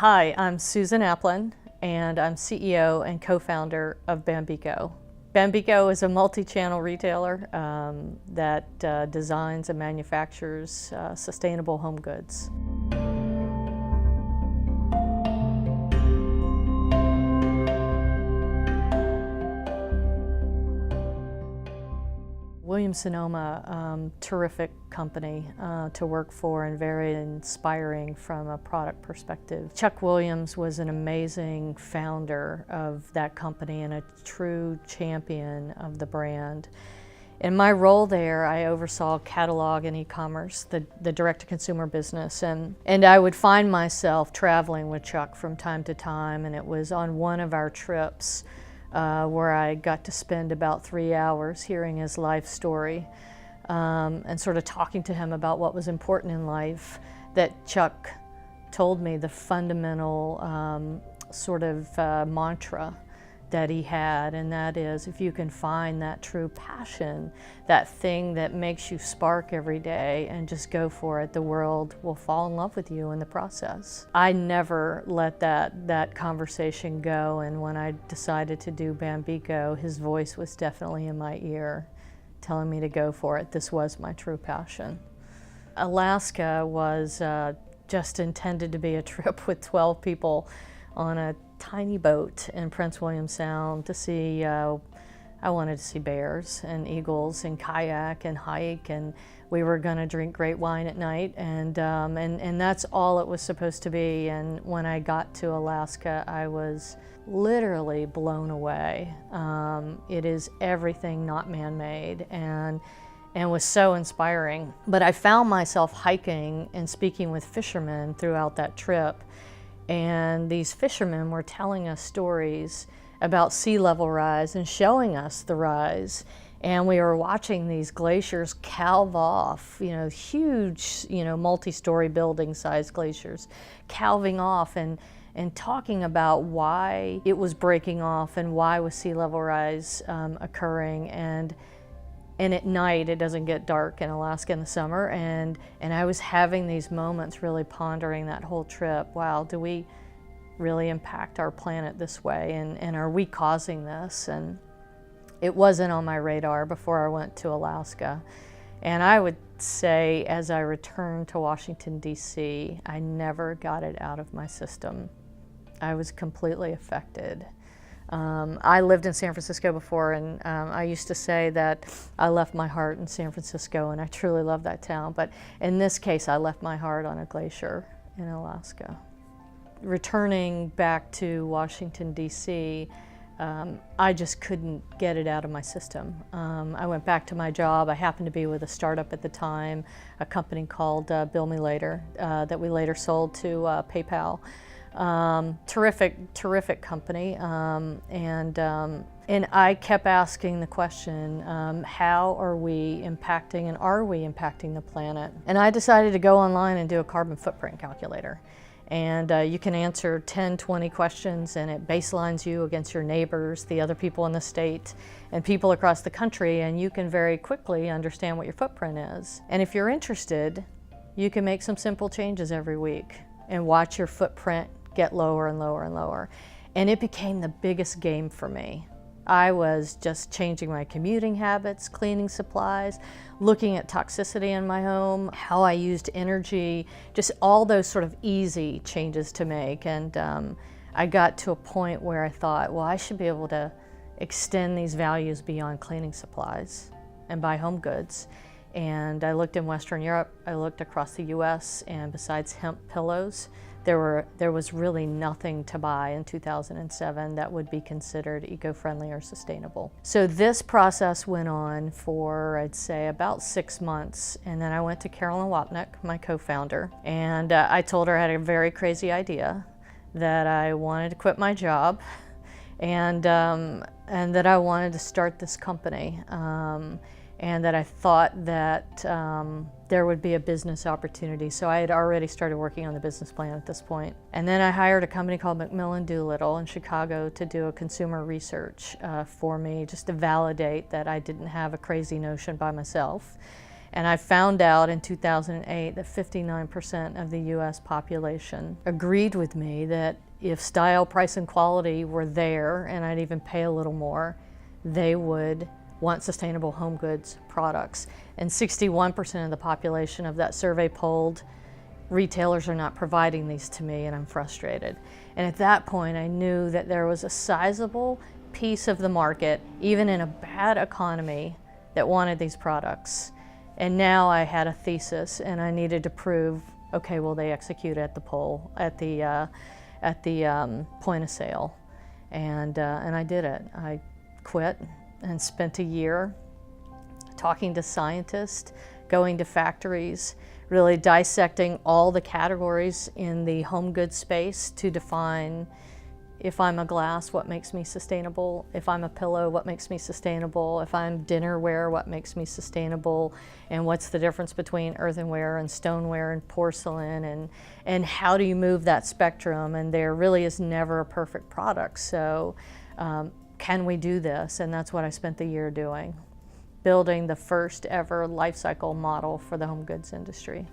Hi, I'm Susan Aplin, and I'm CEO and co-founder of Bambeco. Bambeco is a multi-channel retailer that designs and manufactures sustainable home goods. Williams-Sonoma, terrific company to work for and very inspiring from a product perspective. Chuck Williams was an amazing founder of that company and a true champion of the brand. In my role there, I oversaw catalog and e-commerce, the direct-to-consumer business, and I would find myself traveling with Chuck from time to time, and it was on one of our trips where I got to spend about 3 hours hearing his life story and sort of talking to him about what was important in life, that Chuck told me the fundamental sort of mantra that he had, and that is, if you can find that true passion, that thing that makes you spark every day and just go for it, the world will fall in love with you in the process. I never let that conversation go, and when I decided to do Bambeco, his voice was definitely in my ear, telling me to go for it. This was my true passion. Alaska was just intended to be a trip with 12 people on a tiny boat in Prince William Sound to see, I wanted to see bears and eagles and kayak and hike, and we were going to drink great wine at night, and that's all it was supposed to be. And when I got to Alaska, I was literally blown away. It is everything not man-made, and was so inspiring. But I found myself hiking and speaking with fishermen throughout that trip. And these fishermen were telling us stories about sea level rise and showing us the rise. And we were watching these glaciers calve off, huge, multi-story building sized glaciers calving off, and talking about why it was breaking off and why was sea level rise occurring. And at night, it doesn't get dark in Alaska in the summer, and I was having these moments really pondering that whole trip. Wow, do we really impact our planet this way, and are we causing this? And it wasn't on my radar before I went to Alaska. And I would say, as I returned to Washington, D.C., I never got it out of my system. I was completely affected. I lived in San Francisco before, and I used to say that I left my heart in San Francisco, and I truly love that town. But in this case, I left my heart on a glacier in Alaska. Returning back to Washington, D.C., I just couldn't get it out of my system. I went back to my job. I happened to be with a startup at the time, a company called Bill Me Later, that we later sold to PayPal. Terrific company, and I kept asking the question, how are we impacting, and are we impacting the planet? And I decided to go online and do a carbon footprint calculator. And you can answer 10, 20 questions, and it baselines you against your neighbors, the other people in the state, and people across the country, and you can very quickly understand what your footprint is. And if you're interested, you can make some simple changes every week and watch your footprint get lower and lower and lower. And it became the biggest game for me. I was just changing my commuting habits, cleaning supplies, looking at toxicity in my home, how I used energy, just all those sort of easy changes to make. And I got to a point where I thought, well, I should be able to extend these values beyond cleaning supplies and buy home goods. And I looked in Western Europe, I looked across the US, and besides hemp pillows, there was really nothing to buy in 2007 that would be considered eco-friendly or sustainable. So this process went on for, I'd say, about 6 months, and then I went to Carolyn Wapnick, my co-founder, and I told her I had a very crazy idea, that I wanted to quit my job, and that I wanted to start this company. And that I thought that there would be a business opportunity. So I had already started working on the business plan at this point. And then I hired a company called McMillan Doolittle in Chicago to do a consumer research for me, just to validate that I didn't have a crazy notion by myself. And I found out in 2008 that 59% of the US population agreed with me that if style, price, and quality were there, and I'd even pay a little more, they would want sustainable home goods products. And 61% of the population of that survey polled, retailers are not providing these to me, and I'm frustrated. And at that point, I knew that there was a sizable piece of the market, even in a bad economy, that wanted these products. And now I had a thesis, and I needed to prove, okay, will they execute at the poll, at the point of sale? And I did it. I quit and spent a year talking to scientists, going to factories, really dissecting all the categories in the home goods space to define, if I'm a glass, what makes me sustainable? If I'm a pillow, what makes me sustainable? If I'm dinnerware, what makes me sustainable? And what's the difference between earthenware and stoneware and porcelain? And how do you move that spectrum? And there really is never a perfect product. So can we do this? And that's what I spent the year doing, building the first ever life cycle model for the home goods industry.